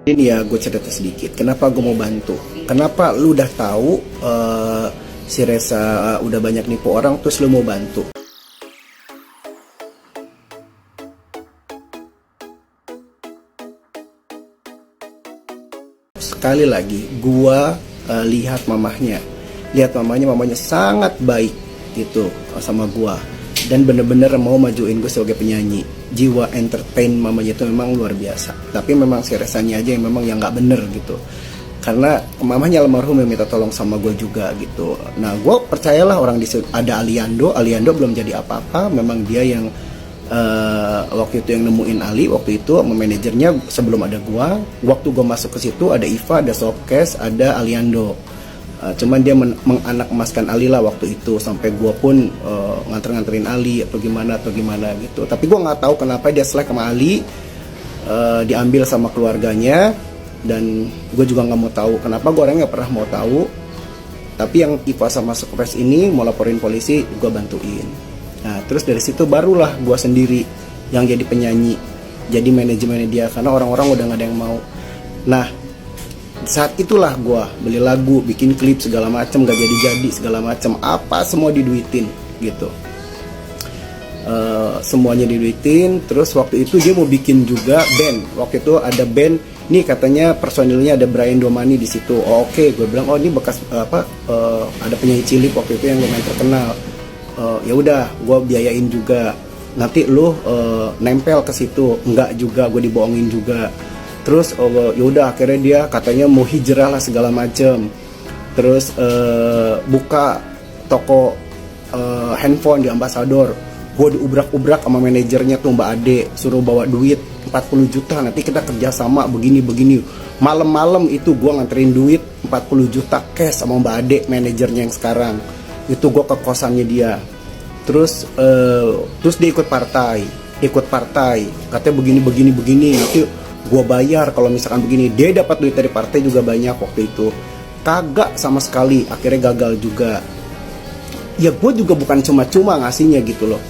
Ini ya gue cerita sedikit. Kenapa gue mau bantu? Kenapa lu udah tahu si Reza udah banyak nipu orang, terus lu mau bantu? Sekali lagi, gue lihat mamanya sangat baik gitu sama gue, dan bener-bener mau majuin gue sebagai penyanyi. Jiwa entertain mamanya itu memang luar biasa, tapi memang si Rezanya aja yang memang yang nggak bener gitu. Karena mamanya almarhum yang minta tolong sama gue juga gitu. Nah, gue percayalah orang di situ ada Aliando belum jadi apa-apa. Memang dia yang waktu itu yang nemuin Ali waktu itu sama manajernya sebelum ada gue. Waktu gue masuk ke situ ada Iva, ada Sokes, ada Aliando. Cuman dia menganak emaskan Ali lah waktu itu, sampai gue pun nganterin Ali atau gimana gitu. Tapi gue nggak tahu kenapa dia selek sama Ali, diambil sama keluarganya, dan gue juga nggak mau tahu kenapa. Gue orangnya nggak pernah mau tahu. Tapi yang Iva sama Sukres ini mau laporin polisi, gue bantuin. Nah, terus dari situ barulah gue sendiri yang jadi penyanyi, jadi manajemennya dia, karena orang-orang udah nggak ada yang mau. Nah, saat itulah gue beli lagu, bikin klip segala macem, gak jadi segala macem, apa semua diduitin gitu. Semuanya diduitin. Terus waktu itu dia mau bikin juga band. Waktu itu ada band, nih katanya personilnya ada Brian Domani di situ. Oh, oke, gue bilang oh ini bekas ada penyanyi cilik waktu itu yang lumayan terkenal. Ya udah, gue biayain juga. Nanti lu nempel ke situ. Enggak juga, gue dibohongin juga. Terus yaudah akhirnya dia katanya mau hijrah lah segala macem. Terus buka toko handphone di Ambasador. Gue diubrak-ubrak sama manajernya tuh Mbak Ade, suruh bawa duit 40 juta, nanti kita kerjasama begini. Malam-malam itu gue nganterin duit 40 juta cash sama Mbak Ade, manajernya yang sekarang. Itu gue ke kosannya dia. Terus dia ikut partai, katanya begini, nanti gue bayar kalau misalkan begini. Dia dapat duit dari partai juga banyak waktu itu. Kagak sama sekali, akhirnya gagal juga. Ya gue juga bukan cuma-cuma ngasihnya gitu loh.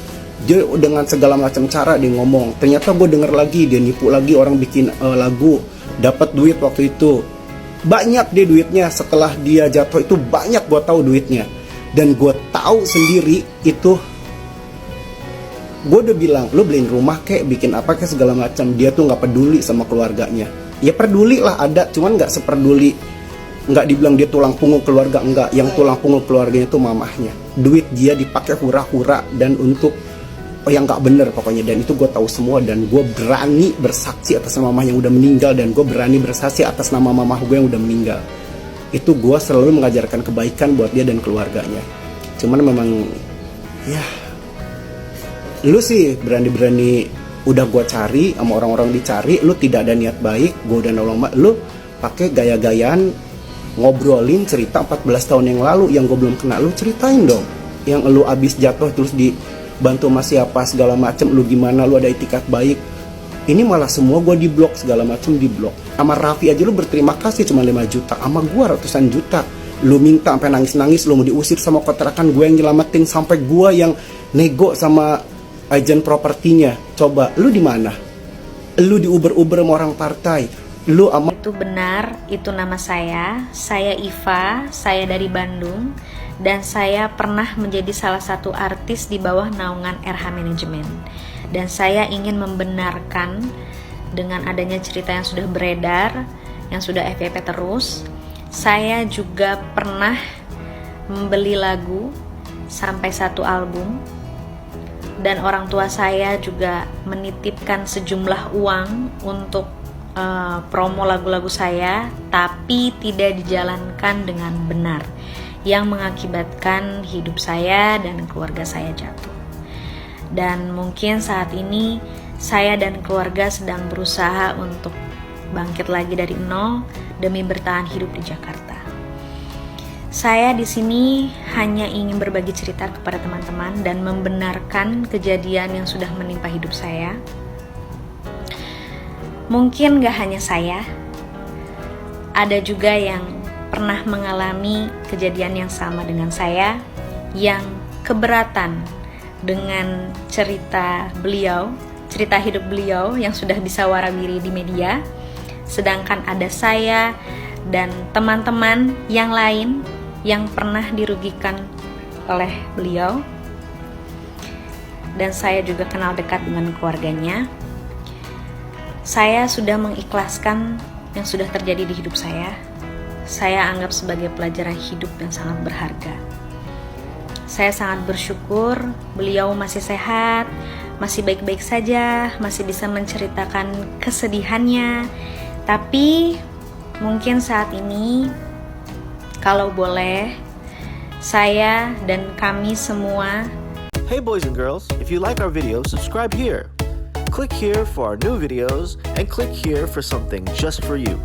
Dia dengan segala macam cara dia ngomong. Ternyata gue denger lagi dia nipu lagi orang bikin lagu, dapat duit waktu itu. Banyak dia duitnya, setelah dia jatuh itu banyak gue tahu duitnya. Dan gue tahu sendiri itu. Gue udah bilang, lu beliin rumah kek, bikin apa kek segala macam. Dia tuh nggak peduli sama keluarganya. Ya peduli lah ada, cuman nggak seperduli. Nggak dibilang dia tulang punggung keluarga, enggak. Yang tulang punggung keluarganya itu mamahnya. Duit dia dipakai hura-hura dan untuk yang nggak bener pokoknya. Dan itu gue tahu semua, dan gue berani bersaksi atas nama mamah yang udah meninggal, dan gue berani bersaksi atas nama mamah gue yang udah meninggal. Itu gue selalu mengajarkan kebaikan buat dia dan keluarganya. Cuman memang ya, lu sih berani-berani udah gue cari sama orang-orang dicari, lu tidak ada niat baik. Gue udah nolong lu pakai gaya-gayaan ngobrolin cerita 14 tahun yang lalu yang gue belum kenal. Lu ceritain dong yang lu abis jatuh terus dibantu sama siapa segala macem, lu gimana, lu ada itikat baik. Ini malah semua gue diblok segala macem, diblok. Sama Raffi aja lu berterima kasih cuma 5 juta, sama gue ratusan juta. Lu minta sampai nangis-nangis, lu mau diusir sama kontrakan, gue yang nyelamatin, sampai gue yang nego sama agen propertinya. Coba lu di mana? Lu di Uber sama orang partai. Lu ama Itu benar, itu nama saya Iva, saya dari Bandung, dan saya pernah menjadi salah satu artis di bawah naungan RH Management. Dan saya ingin membenarkan dengan adanya cerita yang sudah beredar, yang sudah FYP terus. Saya juga pernah membeli lagu sampai 1 album, dan orang tua saya juga menitipkan sejumlah uang untuk promo lagu-lagu saya, tapi tidak dijalankan dengan benar, yang mengakibatkan hidup saya dan keluarga saya jatuh. Dan mungkin saat ini saya dan keluarga sedang berusaha untuk bangkit lagi dari nol demi bertahan hidup di Jakarta. Saya di sini hanya ingin berbagi cerita kepada teman-teman dan membenarkan kejadian yang sudah menimpa hidup saya. Mungkin gak hanya saya, ada juga yang pernah mengalami kejadian yang sama dengan saya, yang keberatan dengan cerita beliau, cerita hidup beliau yang sudah disawarabiri di media. sedangkan ada saya dan teman-teman yang lain yang pernah dirugikan oleh beliau, dan saya juga kenal dekat dengan keluarganya. Saya sudah mengikhlaskan yang sudah terjadi di hidup saya. Saya anggap sebagai pelajaran hidup yang sangat berharga. Saya sangat bersyukur beliau masih sehat, masih baik-baik saja, masih bisa menceritakan kesedihannya. Tapi mungkin saat ini, kalau boleh, saya dan kami semua. Hey boys and girls, if you like our video, subscribe here. Click here for our new videos and click here for something just for you.